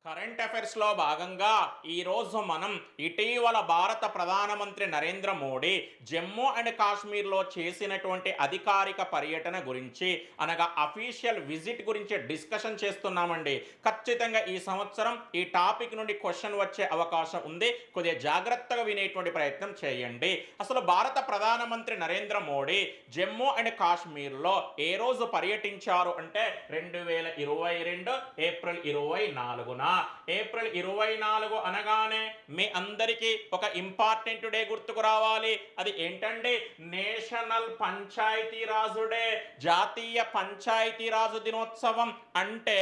Current అఫైర్స్లో భాగంగా ఈరోజు మనం ఇటీవల భారత ప్రధానమంత్రి నరేంద్ర మోడీ జమ్మూ అండ్ కాశ్మీర్లో చేసినటువంటి అధికారిక పర్యటన గురించి అనగా అఫీషియల్ విజిట్ గురించి డిస్కషన్ చేస్తున్నామండి. ఖచ్చితంగా ఈ సంవత్సరం ఈ టాపిక్ నుండి క్వశ్చన్ వచ్చే అవకాశం ఉంది. కొద్దిగా జాగ్రత్తగా వినేటువంటి ప్రయత్నం చేయండి. అసలు భారత ప్రధానమంత్రి నరేంద్ర మోడీ జమ్మూ అండ్ కాశ్మీర్లో ఏ రోజు పర్యటించారు అంటే 2022 ఏప్రిల్ 24న. ఏప్రిల్ 24 అనగానే మీ అందరికీ ఒక ఇంపార్టెంట్ డే గుర్తుకు రావాలి. అది ఏంటండి? నేషనల్ పంచాయతీరాజు డే, జాతీయ పంచాయతీరాజు దినోత్సవం. అంటే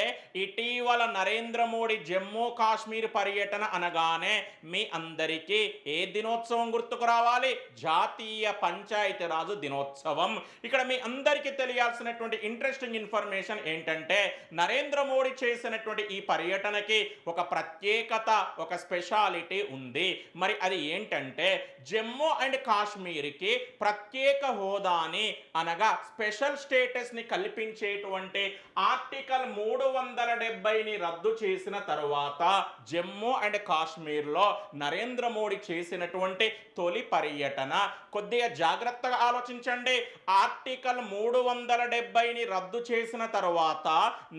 ఇటీవల నరేంద్ర మోడీ జమ్మూ కాశ్మీర్ పర్యటన అనగానే మీ అందరికీ ఏ దినోత్సవం గుర్తుకు రావాలి? జాతీయ పంచాయతీరాజు దినోత్సవం. ఇక్కడ మీ అందరికీ తెలియాల్సినటువంటి ఇంట్రెస్టింగ్ ఇన్ఫర్మేషన్ ఏంటంటే నరేంద్ర మోడీ చేసినటువంటి ఈ పర్యటనకి ఒక ప్రత్యేకత, ఒక స్పెషాలిటీ ఉంది. మరి అది ఏంటంటే జమ్మూ అండ్ కాశ్మీర్కి ప్రత్యేక హోదాని అనగా స్పెషల్ స్టేటస్ని కల్పించేటువంటి ఆర్టికల్ 370ని రద్దు చేసిన తరువాత జమ్మూ అండ్ కాశ్మీర్లో నరేంద్ర మోడీ చేసినటువంటి తొలి పర్యటన. కొద్దిగా జాగ్రత్తగా ఆలోచించండి. ఆర్టికల్ 370ని రద్దు చేసిన తరువాత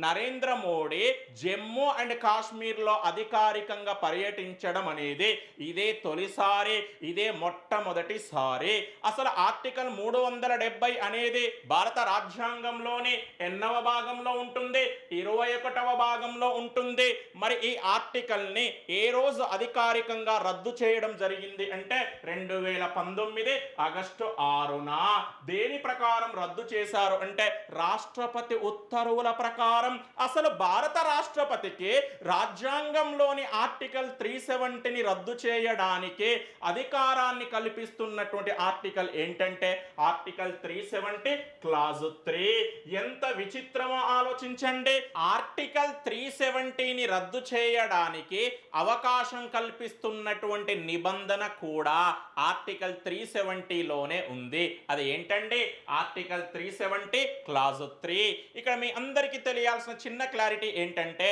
నరేంద్ర మోడీ జమ్మూ అండ్ కాశ్మీర్లో అధికారికంగా పర్యటించడం అనేది ఇదే తొలిసారి, ఇదే మొట్టమొదటిసారి. అసలు ఆర్టికల్ 370 అనేది భారత రాజ్యాంగంలోని ఎన్నవ భాగంలో ఉంటుంది? 21వ భాగంలో ఉంటుంది. మరి ఈ ఆర్టికల్ని ఏ రోజు అధికారికంగా రద్దు చేయడం జరిగింది అంటే 2019 ఆగస్టు 6న. దేని ప్రకారం రద్దు చేశారు అంటే రాష్ట్రపతి ఉత్తర్వుల ప్రకారం. అసలు భారత రాష్ట్రపతికి రాజ్యాంగంలోని ఆర్టికల్ 370ని రద్దు చేయడానికి అధికారాన్ని కల్పిస్తున్నటువంటి ఆర్టికల్ ఏంటంటే ఆర్టికల్ 370 క్లాజ్ 3. ఎంత విచిత్రమో ఆలోచించండి. ఆర్టికల్ 370ని రద్దు చేయడానికి అవకాశం కల్పిస్తున్నటువంటి నిబంధన కూడా ఆర్టికల్ 370లోనే ఉంది. అది ఏంటండి? Article 370 clause 3. ఇక్కడ మీ అందరికీ తెలియాల్సిన చిన్న క్లారిటీ ఏంటంటే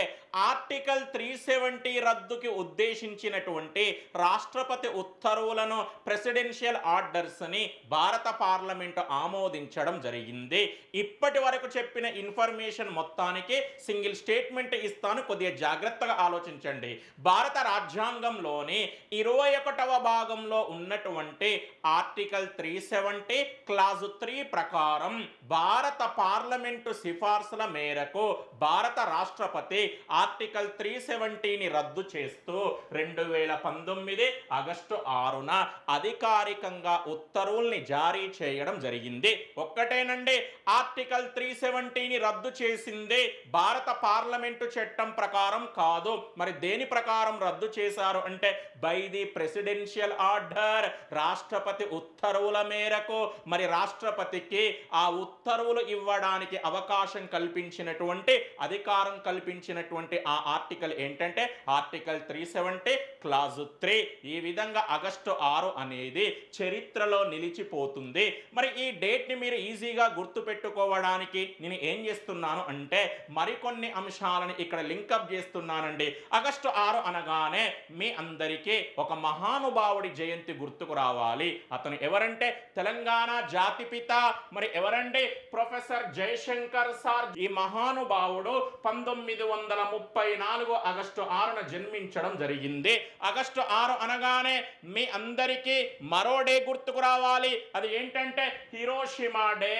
ఆర్టికల్ 370 రద్దుకి ఉద్దేశించినటువంటి రాష్ట్రపతి ఉత్తర్వులను, ప్రెసిడెన్షియల్ ఆర్డర్స్ ని భారత పార్లమెంటు ఆమోదించడం జరిగింది. ఇప్పటి వరకు చెప్పిన ఇన్ఫర్మేషన్ మొత్తానికి సింగిల్ స్టేట్మెంట్ ఇస్తాను, కొద్దిగా జాగ్రత్తగా ఆలోచించండి. భారత రాజ్యాంగంలోని 21వ భాగంలో ఉన్నటువంటి ఆర్టికల్ 370 క్లాజ్ 3 ప్రకారం భారత పార్లమెంటు సిఫార్సుల మేరకు భారత రాష్ట్రపతి ఆర్టికల్ 370ని రద్దు చేస్తూ 2019 ఆగస్టు 6న అధికారికంగా ఉత్తర్వుల్ని జారీ చేయడం జరిగింది. ఒక్కటేనండి, ఆర్టికల్ 370ని రద్దు చేసింది భారత పార్లమెంటు చట్టం ప్రకారం కాదు. మరి దేని ప్రకారం రద్దు చేశారు అంటే బై ది ప్రెసిడెన్షియల్ ఆర్డర్, రాష్ట్రపతి ఉత్తర్వుల మేరకు. మరి రాష్ట్రపతికి ఆ ఉత్తర్వులు ఇవ్వడానికి అవకాశం కల్పించినటువంటి, అధికారం కల్పించినటువంటి ఆ ఆర్టికల్ ఏంటంటే ఆర్టికల్ 370 క్లాజ్ 3. ఈ విధంగా ఆగస్టు 6 అనేది చరిత్రలో నిలిచిపోతుంది. మరి ఈ డేట్ ని మీరు ఈజీగా గుర్తు పెట్టుకోవడానికి నేను ఏం చేస్తున్నాను అంటే మరికొన్ని అంశాలను ఇక్కడ లింకప్ చేస్తున్నానండి. ఆగస్టు 6 అనగానే మీ అందరికీ ఒక మహానుభావుడి జయంతి గుర్తుకు రావాలి. అతను ఎవరంటే తెలంగాణ జాతిపిత. మరి ఎవరండి? Professor Jayashankar sir. ఈ మహానుభావుడు 1934 ఆగస్టు 6న జన్మించడం జరిగింది. ఆగస్టు 6 అనగానే మీ అందరికీ మరో డే గుర్తుకు రావాలి. అది ఏంటంటే హిరోషిమా డే.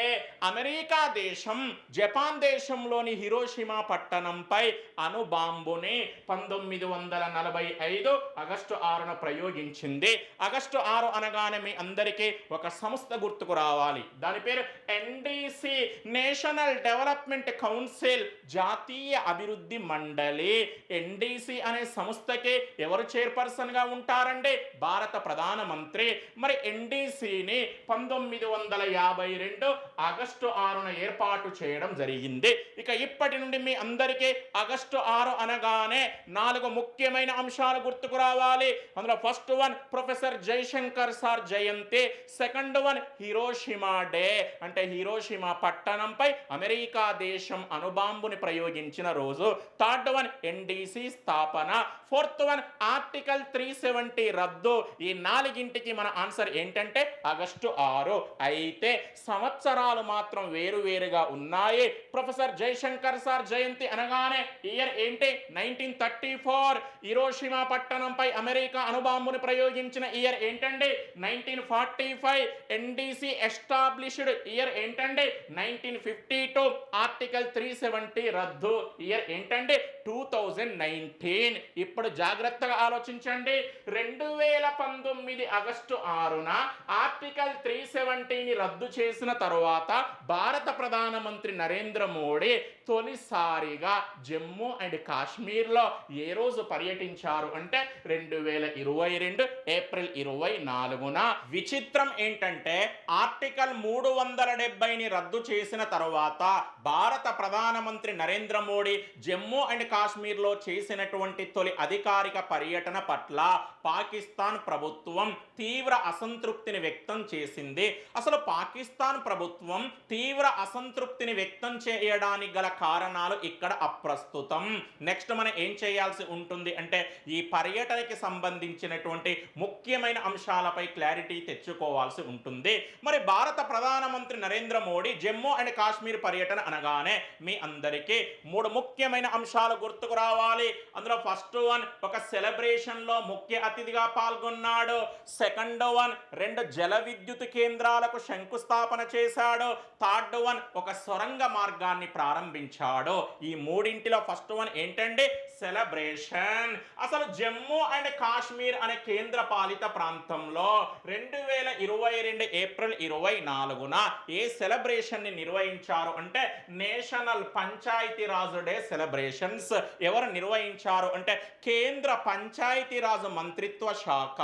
అమెరికా దేశం జపాన్ దేశంలోని హిరోషిమా పట్టణంపై అణుబాంబుని 1945 ఆగస్టు 6న ప్రయోగించింది. ఆగస్టు 6 అనగానే మీ అందరికీ ఒక సంస్థ గుర్తుకు రావాలి. దాని పేరు ఎన్డిసి, నేషనల్ డెవలప్మెంట్ కౌన్సిల్, జాతీయ అభివృద్ధి మండలి. ఎన్డిసి అనే సంస్థకి ఎవరు చైర్పర్సన్ గా ఉంటారండి? భారత ప్రధానమంత్రి. మరి ఎన్డిసిని 1952 ఆగస్టు 6న ఏర్పాటు చేయడం జరిగింది. ఇక ఇప్పటి నుండి మీ అందరికీ ఆగస్టు 6 అనగానే 4 ముఖ్యమైన అంశాలు గుర్తుకు రావాలి. అందులో first one professor Jayashankar sir జయంతి. సెకండ్ వన్ హిరోషిమా డే, అంటే హిరోషిమా పట్టణంపై అమెరికా దేశం అణుబాంబుని ప్రయోగించిన రోజు. థర్డ్ థర్డ్ వన్ ఎన్డీసీ స్థాపన, ఫోర్త్ వన్ ఆర్టికల్ 370 రద్దు. ఈ నాలుగింటికి మన ఆన్సర్ ఏంటంటే ఆగస్టు 6. అయితే సంవత్సరాలు మాత్రం వేరువేరుగా ఉన్నాయి. ప్రొఫెసర్ జయశంకర్ సార్ జయంతి అనగానే ఇయర్ ఏంటి? 1934. హిరోషిమా పట్టణంపై అమెరికా అణుబాంబును ప్రయోగించిన ఇయర్ ఏంటండి? 1945. ఎన్డీసీ ఎస్టాబ్లిష్డ్ ఇయర్ ఏంటండి? 1952. ఆర్టికల్ 370 రద్దు ఇయర్ ఏంటండి? 2019. ఇప్పుడు జాగ్రత్తగా ఆలోచించండి. 2019 ఆగస్టు 6న ఆర్టికల్ 370ని రద్దు చేసిన తరువాత భారత ప్రధానమంత్రి నరేంద్ర మోడీ తొలిసారిగా జమ్మూ అండ్ కాశ్మీర్లో ఏ రోజు పర్యటించారు అంటే 2022 ఏప్రిల్ 24న. విచిత్రం ఏంటంటే ఆర్టికల్ 370ని రద్దు చేసిన తరువాత భారత ప్రధానమంత్రి నరేంద్ర మోడీ జమ్మూ అండ్ కాశ్మీర్లో చేసినటువంటి తొలి అధికారిక పర్యటన పట్ల పాకిస్తాన్ ప్రభుత్వం తీవ్ర అసంతృప్తిని వ్యక్తం చేసింది. అసలు పాకిస్తాన్ ప్రభుత్వం తీవ్ర అసంతృప్తిని వ్యక్తం చేయడానికి గల కారణాలు ఇక్కడ అప్రస్తుతం. నెక్స్ట్ మనం ఏం చేయాల్సి ఉంటుంది అంటే ఈ పర్యటనకి సంబంధించినటువంటి ముఖ్యమైన అంశాలపై క్లారిటీ తెచ్చుకోవాల్సి ఉంటుంది. మరి భారత ప్రధానమంత్రి నరేంద్ర మోడీ జమ్మూ అండ్ కాశ్మీర్ పర్యటన అనగానే మీ అందరికీ 3 ముఖ్యమైన అంశాలు గుర్తుకు రావాలి. అందులో ఫస్ట్ వన్ ఒక సెలబ్రేషన్ లో ముఖ్య అతిథిగా పాల్గొన్నాడు. సెకండ్ వన్ 2 జల విద్యుత్ కేంద్రాలకు శంకుస్థాపన చేశాడు. థర్డ్ వన్ ఒక సొరంగ మార్గాన్ని ప్రారంభించాడు. ఈ మూడింటిలో ఫస్ట్ వన్ ఏంటండి? సెలబ్రేషన్. అసలు జమ్మూ అండ్ కాశ్మీర్ అనే కేంద్ర పాలిత ప్రాంతంలో 2022 ఏప్రిల్ 24న ఏ సెలబ్రేషన్ ని నిర్వహించారు అంటే national panchayati raj day celebrations. ఎవరు నిర్వహించారు అంటే కేంద్ర పంచాయతీరాజ్ మంత్రిత్వ శాఖ.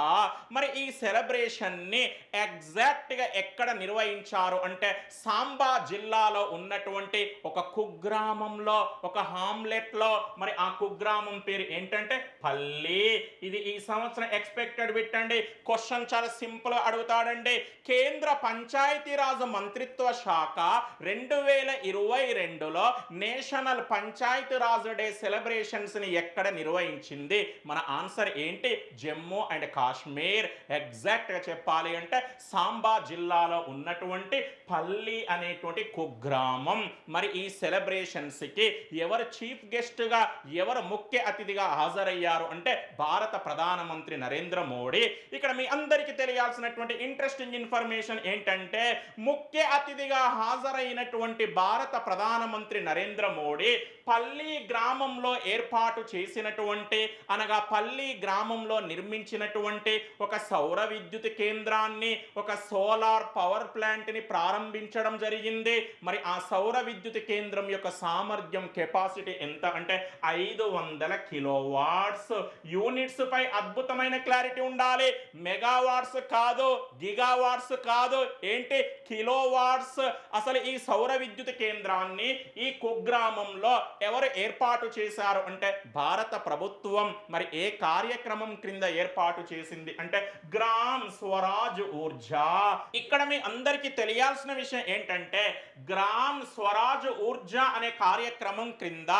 మరి ఈ సెలబ్రేషన్ ని ఎగ్జాక్ట్ గా ఎక్కడ నిర్వహించారు అంటే సాంబా జిల్లాలో ఉన్నటువంటి ఒక కుగ్రామంలో, ఒక హామ్లెట్ లో. మరి ఆ కుగ్రామం పేరు ఏంటంటే పల్లి. ఇది ఈ సంవత్సరం ఎక్స్పెక్టెడ్ బిట్ అండి. క్వశ్చన్ చాలా సింపుల్ అడుగుతాడండి. కేంద్ర పంచాయతీరాజ్ మంత్రిత్వ శాఖ 2022లో నేషనల్ పంచాయతీరాజ్ డే సెలబ్రేషన్స్ ని ఎక్కడ నిర్వహించింది? మన ఆన్సర్ ఏంటి? జమ్మూ అండ్ కాశ్మీర్. ఎగ్జాక్ట్ గా చెప్పాలి అంటే సాంబా జిల్లాలో ఉన్నటువంటి పల్లి అనేటువంటి కుగ్రామం. మరి ఈ సెలబ్రేషన్స్ కి ఎవరు చీఫ్ గెస్ట్ గా, ఎవరు ముఖ్య అతిథిగా హాజరయ్యారు అంటే భారత ప్రధానమంత్రి నరేంద్ర మోడీ. ఇక్కడ మీ అందరికీ తెలియాల్సినటువంటి ఇంట్రెస్టింగ్ ఇన్ఫర్మేషన్ ఏంటంటే ముఖ్య అతిథిగా హాజరైనటువంటి భారత ప్రధానమంత్రి నరేంద్ర మోడీ పల్లి గ్రామంలో ఏర్పాటు చేసినటువంటి అనగా పల్లి గ్రామంలో నిర్మించినటువంటి ఒక సౌర విద్యుత్ కేంద్రాన్ని, ఒక సోలార్ పవర్ ప్లాంట్ ని ప్రారంభించడం జరిగింది. మరి ఆ సౌర విద్యుత్ కేంద్రం యొక్క సామర్థ్యం కెపాసిటీ ఎంత అంటే 500 కిలోవాట్స్. యూనిట్స్ పై అద్భుతమైన క్లారిటీ ఉండాలి. మెగావాట్స్ కాదు, గిగావాట్స్ కాదు, ఏంటి? కిలోవాట్స్. అసలు ఈ సౌర విద్యుత్ కేంద్రాన్ని ఈ కుగ్రామంలో ఎవరు ఏర్పాటు చేశారు అంటే భారత ప్రభుత్వం. మరి ఏ కార్యక్రమం క్రింద ఏర్పాటు చేసింది అంటే గ్రామ్ స్వరాజ్ ఊర్జా. ఇక్కడ మీ అందరికీ తెలియాల్సిన విషయం ఏంటంటే గ్రామ్ స్వరాజ్ ఊర్జా అనే కార్యక్రమం క్రింద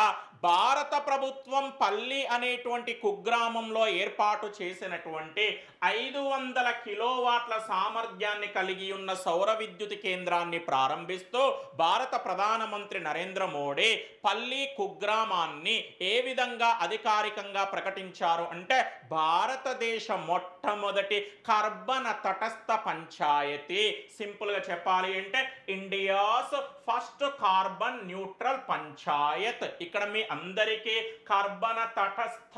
భారత ప్రభుత్వం పల్లి అనేటువంటి కుగ్రామంలో ఏర్పాటు చేసినటువంటి 500 కిలోవాట్ల సామర్థ్యాన్ని కలిగి ఉన్న సౌర విద్యుత్ కేంద్రాన్ని ప్రారంభిస్తూ భారత ప్రధానమంత్రి నరేంద్ర మోడీ పల్లి కుగ్రామాన్ని ఏ విధంగా అధికారికంగా ప్రకటించారు అంటే భారతదేశ మొట్టమొదటి కర్బన తటస్థ పంచాయతీ. సింపుల్ గా చెప్పాలి అంటే India's first carbon neutral Panchayat. ఇక్కడ మీ అందరికీ కర్బన తటస్థ,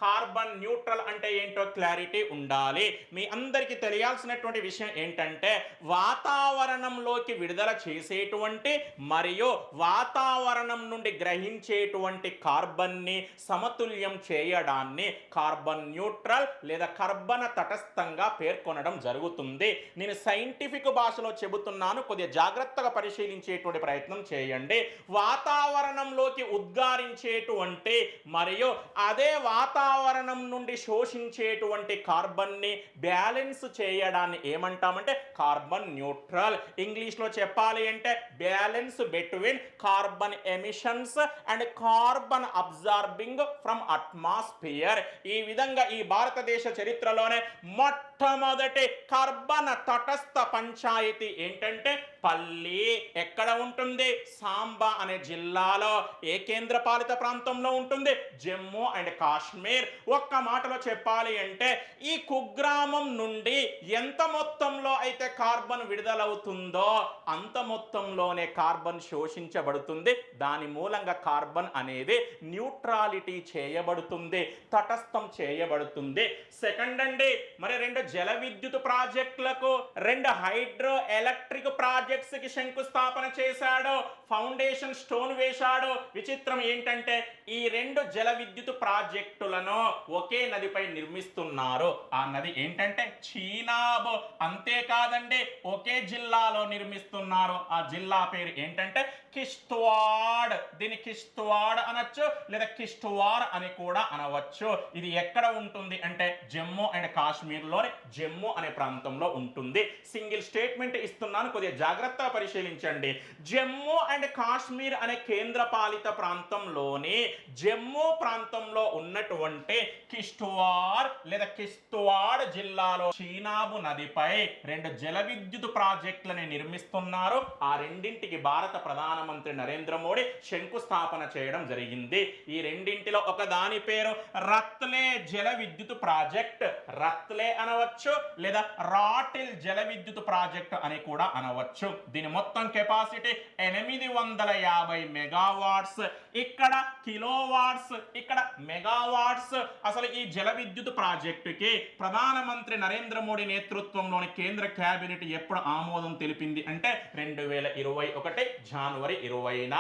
కార్బన్ న్యూట్రల్ అంటే ఏంటో క్లారిటీ ఉండాలి. మీ అందరికీ తెలియాల్సినటువంటి విషయం ఏంటంటే వాతావరణంలోకి విడుదల చేసేటువంటి మరియు వాతావరణం నుండి గ్రహించేటువంటి కార్బన్ని సమతుల్యం చేయడాన్ని కార్బన్ న్యూట్రల్ లేదా కర్బన తటస్థంగా పేర్కొనడం జరుగుతుంది. నేను సైంటిఫిక్ భాషలో చెబుతున్నాను, కొద్దిగా జాగ్రత్తగా పరిశీలించే ఆలోచించేటువంటి ప్రయత్నం చేయండి. వాతావరణంలోకి ఉద్గారించేటువంటి మరియు అదే వాతావరణం నుండి శోషించేటువంటి కార్బన్ని బ్యాలెన్స్ చేయడాన్ని ఏమంటామంటే కార్బన్ న్యూట్రల్. ఇంగ్లీష్లో చెప్పాలి అంటే balance between carbon emissions and carbon absorbing from atmosphere. ఈ విధంగా ఈ భారతదేశ చరిత్రలోనే మొట్టమొదటి కార్బన్ తటస్థ పంచాయతీ ఏంటంటే పల్లి. ఎక్కడ ఉంటుంది? సాంబా అనే జిల్లాలో. ఏ కేంద్ర పాలిత ప్రాంతంలో ఉంటుంది? జమ్మూ అండ్ కాశ్మీర్. ఒక్క మాటలో చెప్పాలి అంటే ఈ కుగ్రామం నుండి ఎంత మొత్తంలో అయితే కార్బన్ విడుదలవుతుందో అంత మొత్తంలోనే కార్బన్ శోషించబడుతుంది. దాని మూలంగా కార్బన్ అనేది న్యూట్రాలిటీ చేయబడుతుంది, తటస్థం చేయబడుతుంది. సెకండ్ అండి, మరి 2 జల విద్యుత్ ప్రాజెక్టులకు 2 హైడ్రో ఎలక్ట్రిక్ ప్రాజెక్ట్స్ కి శంకుస్థాపన చేశాడు, ఫౌండేషన్ స్టోన్ వేశాడు. విచిత్రం ఏంటంటే ఈ 2 జల విద్యుత్ ప్రాజెక్టులను ఒకే నదిపై నిర్మిస్తున్నారు. ఆ నది ఏంటంటే చీనాబ్. అంతేకాదండి, ఒకే జిల్లాలో నిర్మిస్తున్నారు. ఆ జిల్లా పేరు ఏంటంటే కిష్త్వాడ్. దీని కిష్త్వాడ్ అనొచ్చు లేదా కిష్త్వార్ అని కూడా అనవచ్చు. ఇది ఎక్కడ ఉంటుంది అంటే జమ్మూ అండ్ కాశ్మీర్లోని జమ్మూ అనే ప్రాంతంలో ఉంటుంది. సింగిల్ స్టేట్మెంట్ ఇస్తున్నాను, కొద్దిగా జాగ్రత్తగా పరిశీలించండి. జమ్మూ అండ్ కాశ్మీర్ అనే కేంద్ర పాలిత ప్రాంతంలోని జమ్మూ ప్రాంతంలో ఉన్నటువంటి కిష్త్వార్ లేదా కిష్త్వాడ్ జిల్లాలో చీనాబు నదిపై 2 జల విద్యుత్ ప్రాజెక్టులని నిర్మిస్తున్నారు. ఆ రెండింటికి భారత ప్రధానమంత్రి నరేంద్ర మోడీ శంకుస్థాపన చేయడం జరిగింది. ఈ రెండింటిలో ఒక దాని పేరు రత్లే జల విద్యుత్ ప్రాజెక్ట్. రత్లే అనవచ్చు లేదా రాటిల్ జల విద్యుత్ ప్రాజెక్ట్ అని కూడా అనవచ్చు. దీని మొత్తం కెపాసిటీ 850 మెగావాట్స్. ఇక్కడ కిలోవాట్స్, ఇక్కడ మెగావాట్స్. అసలు ఈ జల విద్యుత్ ప్రాజెక్టుకి ప్రధానమంత్రి నరేంద్ర మోడీ నేతృత్వంలోని కేంద్ర కేబినెట్ ఎప్పుడు ఆమోదం తెలిపింది అంటే 2021 జనవరి 20న.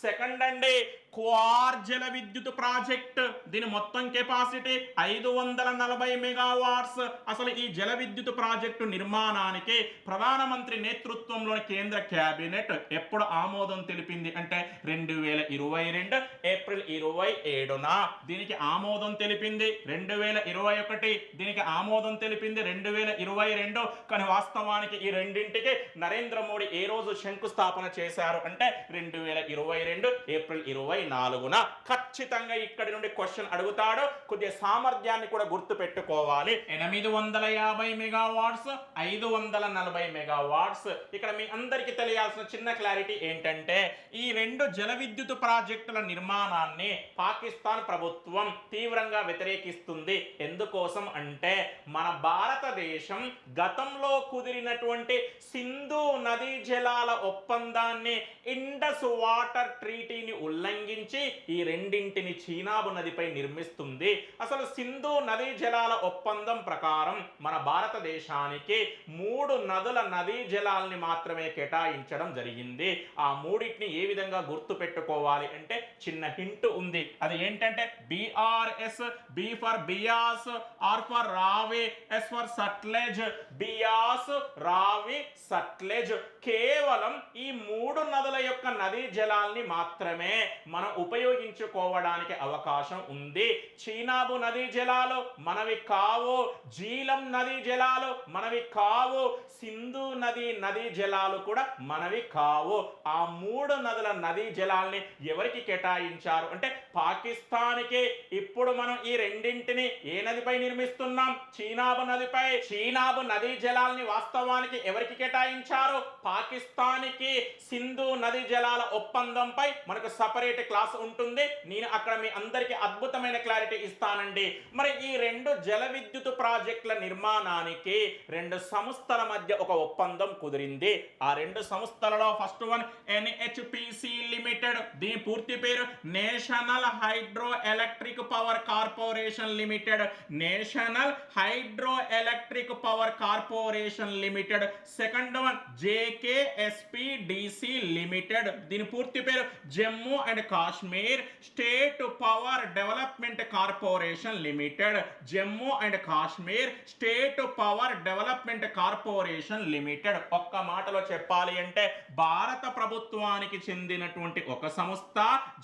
సెకండ్ అండి, క్వార్ జల విద్యుత్ ప్రాజెక్ట్. దీని మొత్తం కెపాసిటీ 540 మెగావాట్స్. అసలు ఈ జల విద్యుత్ ప్రాజెక్టు నిర్మాణానికి ప్రధానమంత్రి నేతృత్వంలోని కేంద్ర కేబినెట్ ఎప్పుడు ఆమోదం తెలిపింది అంటే 2022 ఏప్రిల్ 27న. దీనికి ఆమోదం తెలిపింది 2021, దీనికి ఆమోదం తెలిపింది 2022. కానీ వాస్తవానికి ఈ రెండింటికి నరేంద్ర మోడీ ఏ రోజు శంకుస్థాపన చేశారు అంటే 2022 ఏప్రిల్ 24న. ఖచ్చితంగా ఇక్కడి నుండి క్వశ్చన్ అడుగుతాడు. కొద్దిగా సామర్థ్యాన్ని కూడా గుర్తు పెట్టుకోవాలి. 850 మెగావాట్స్, 540 మెగావాట్స్. ఇక్కడ మీ అందరికీ తెలియాల్సిన చిన్న క్లారిటీ ఏంటంటే ఈ 2 జల విద్యుత్ ప్రాజెక్టుల నిర్మాణాన్ని పాకిస్తాన్ ప్రభుత్వం తీవ్రంగా వ్యతిరేకిస్తుంది. ఎందుకోసం అంటే మన భారతదేశం గతంలో కుదిరినటువంటి సింధు నదీ జలాల ఒప్పందాన్ని, ఇండస్ వాటర్ ట్రీటీని ఉల్లంఘించి ఈ రెండింటిని చీనాబు నదిపై నిర్మిస్తుంది. అసలు సింధు నదీ జలాల ఒప్పందం ప్రకారం మన భారతదేశానికి 3 నదుల నదీ జలాల్ని మాత్రమే కేటాయించడం జరిగింది. ఆ మూడింటిని ఏ విధంగా గుర్తు పెట్టుకోవాలి అంటే చిన్న హింట్ ఉంది. అది ఏంటంటే BRS. B for Beas, R for Ravi, S for Sutlej. Beas, Ravi, Sutlej. కేవలం ఈ 3 నదుల యొక్క నదీ జలాల్ని మాత్రమే మనం ఉపయోగించుకోవడానికి అవకాశం ఉంది. చీనాబు నదీ జలాలు మనవి కావు, జీలం నదీ జలాలు మనవి కావు, సింధు నదీ జలాలు కూడా మనవి కావు. ఆ 3 నదుల నదీ జలాల్ని ఎవరికి కేటాయించారు అంటే పాకిస్తాన్కి. ఇప్పుడు మనం ఈ రెండింటిని ఏ నదిపై నిర్మిస్తున్నాం? చీనాబు నదిపై. చీనాబు నదీ జలాల్ని వాస్తవానికి ఎవరికి కేటాయించారు? పాకిస్తాన్కి. సింధు నదీ జలాల ఒప్పందంపై మనకు సపరేట్ క్లాస్ ఉంటుంది. నేను అక్కడ మీ అందరికీ అద్భుతమైన క్లారిటీ ఇస్తానండి. మరి ఈ 2 జల విద్యుత్ ప్రాజెక్టుల నిర్మాణానికి 2 సంస్థల మధ్య ఒక ఒప్పందం కుదిరింది. ఆ 2 సంస్థలలో ఫస్ట్ వన్ ఎన్హెచ్పిసి లిమిటెడ్. దీని పూర్తి పేరు national hydro electric power corporation limited. National hydro electric power corporation corporation limited. Second one JKSPDC limited, దీని పూర్తి పేరు Jammu and Kashmir state power development corporation limited. Jammu and Kashmir state power development corporation limited. ఒక్క మాటలో చెప్పాలి అంటే భారత ప్రభుత్వానికి చెందినటువంటి ఒక సంస్థ,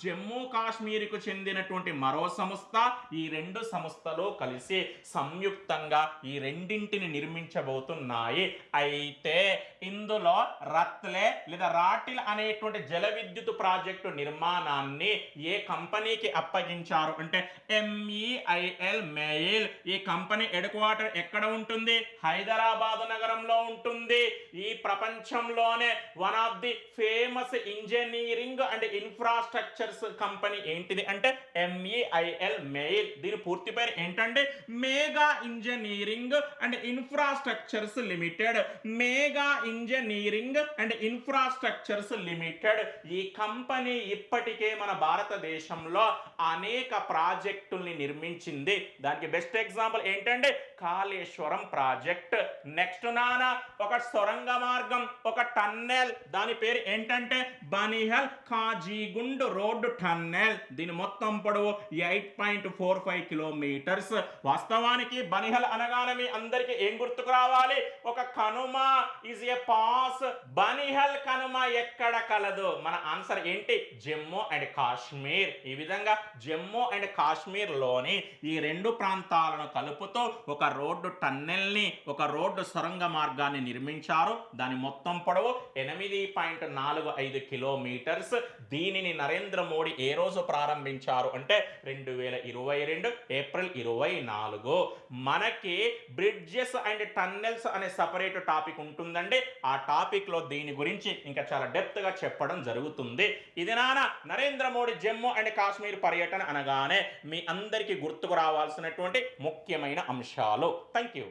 జమ్మూ కాశ్మీర్కు చెందినటువంటి మరో సంస్థ. ఈ రెండు సంస్థలు కలిసి సంయుక్తంగా ఈ రెండింటిని నిర్మించబోతున్నాయి. అయితే ఇందులో రత్లే లేదా రాటిల్ అనేటువంటి జల విద్యుత్ ప్రాజెక్టు నిర్మాణాన్ని ఏ కంపెనీకి అప్పగించారు అంటే MEIL మెయిల్. ఈ కంపెనీ హెడ్ క్వార్టర్ ఎక్కడ ఉంటుంది? హైదరాబాద్ నగరంలో ఉంటుంది. ఈ ప్రపంచంలోనే one of the famous engineering and infrastructures company ఏంటిది అంటే MEIL మెయిల్. దీని పూర్తి పేరు ఏంటంటే Megha engineering and infrastructures limited. Megha engineering and infrastructures limited. ఈ కంపెనీ ఇప్పటికే మన భారతదేశంలో అనేక ప్రాజెక్టుల్ని నిర్మించింది. దానికి బెస్ట్ ఎగ్జాంపుల్ ఏంటంటే కాళేశ్వరం ప్రాజెక్ట్. నెక్స్ట్ నానా ఒక సొరంగ మార్గం, ఒక టన్నెల్, దాని పేరు ఏంటంటే బనిహల్ కాజీగుండ్ రోడ్ టన్నెల్. దీని మొత్తం పొడవు 8.45 కిలోమీటర్స్. వాస్తవానికి బనిహల్ అనగానే మీ అందరికీ ఏం గుర్తుకు రావాలి? ఒక Kanuma is a pass. Banihal Kanuma ఎక్కడ కలదు? మన ఆన్సర్ ఏంటి? జమ్మూ అండ్ కాశ్మీర్. ఈ విధంగా జమ్మూ అండ్ కాశ్మీర్ లోని ఈ రెండు ప్రాంతాలను కలుపుతూ ఒక రోడ్డు టన్నెల్ని, ఒక రోడ్డు సొరంగ మార్గాన్ని నిర్మించారు. దాని మొత్తం పొడవు 8.45 కిలోమీటర్స్. దీనిని నరేంద్ర మోడీ ఏ రోజు ప్రారంభించారు అంటే 2022 ఏప్రిల్ 24. మనకి బ్రిడ్జెస్ అండ్ టన్నెల్స్ అనే సపరేట్ టాపిక్ ఉంటుందండి. ఆ టాపిక్ లో దీని గురించి ఇంకా చాలా డెప్త్ గా చెప్పడం జరుగుతుంది. ఇది నరేంద్ర మోడీ జమ్మూ అండ్ కాశ్మీర్ పర్యటన అనగానే మీ అందరికీ గుర్తుకు రావాల్సినటువంటి ముఖ్యమైన అంశాలు. Thank you.